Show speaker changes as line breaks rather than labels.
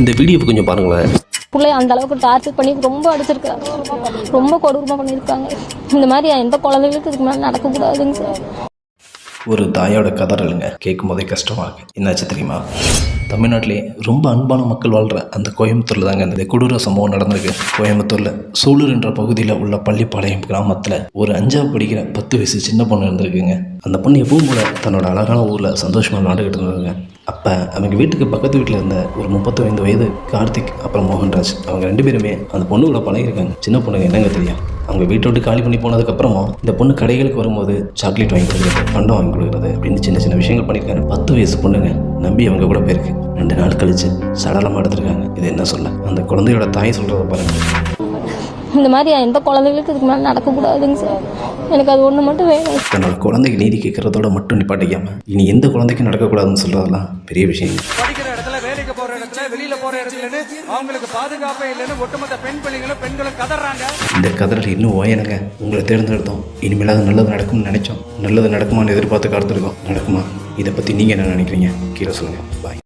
இந்த வீடியோவை கொஞ்சம் பாருங்களேன்.
பிள்ளைய அந்த அளவுக்கு டார்ச்சர் பண்ணி ரொம்ப அடிச்சிருக்காங்க, ரொம்ப கொடூரமாக பண்ணியிருக்காங்க. இந்த மாதிரி எந்த குழந்தைகளுக்கு இதுக்கு மேலே நடக்கக்கூடாதுங்க சார்.
ஒரு தாயோட கதறலுங்க கேட்கும் போதே கஷ்டமாக இருக்குது. என்னாச்சு தெரியுமா? தமிழ்நாட்டிலே ரொம்ப அன்பான மக்கள் வாழ்கிற அந்த கோயம்புத்தூரில் தாங்க இந்த கொடூர சம்பவம் நடந்திருக்கு. கோயம்புத்தூரில் சூலூர் என்ற பகுதியில் உள்ள பள்ளிப்பாளையம் கிராமத்தில் ஒரு 5ஆவது படிக்கிற 10 வயசு சின்ன பொண்ணு இருந்திருக்குங்க. அந்த பொண்ணு எப்பவும் போல தன்னோட அழகான ஊரில் சந்தோஷமாக விளாண்டுக்கிட்டு இருந்ததுங்க. அப்போ அவங்க வீட்டுக்கு பக்கத்து வீட்டில் இருந்த ஒரு 35 வயது கார்த்திக் அப்புறம் மோகன்ராஜ், அவங்க 2 பேருமே அந்த பொண்ணு கூட பழகிருக்காங்க. சின்ன பொண்ணுங்க என்னங்க தெரியும், அவங்க வீட்டை விட்டு காலி பண்ணி போனதுக்கப்புறமா இந்த பொண்ணு கடைகளுக்கு வரும்போது சாக்லேட் வாங்கி கொடுக்குறது, பண்டம் வாங்கி கொடுக்குறது அப்படின்னு சின்ன சின்ன விஷயங்கள் பண்ணியிருக்காங்க. 10 வயசு பொண்ணுங்க நம்பி அவங்க கூட போயிருக்கு. 2 நாள் கழிச்சு சடலமாக எடுத்திருக்காங்க. இது என்ன சொல்ல, அந்த குழந்தையோட தாய் சொல்கிறத பாருங்க.
இந்த மாதிரி எந்த குழந்தைகளுக்கு இதுக்கு மேலே நடக்கக்கூடாதுங்க சார். எனக்கு அது ஒன்று மட்டும் வேணும்.
தன்னோட குழந்தைக்கு நீதி கேட்கறதோட மட்டும் நிப்பாட்டிக்காம இனி எந்த குழந்தைக்கும் நடக்கக்கூடாதுன்னு சொல்றதெல்லாம் பெரிய விஷயம்.
படிக்கிற இடத்துல, வேலைக்கு போற இடத்துல, வெளியில போற இடத்துல அவங்களுக்கு பாதுகாப்பே இல்லைன்னு ஒட்டுமொத்த பெண்களும் கதறாங்க. இந்த
கதறல் இன்னும் ஓயனுங்க. உங்களை தேர்ந்தெடுத்தோம், இனிமேலாவது நல்லது நடக்கும்னு நினைச்சோம். நல்லது நடக்குமான்னு எதிர்பார்த்து காத்திருக்கோம். நடக்குமா? இதை பற்றி நீங்கள் என்ன நினைக்கிறீங்க? கீழே சொல்லுங்கள். பாய்.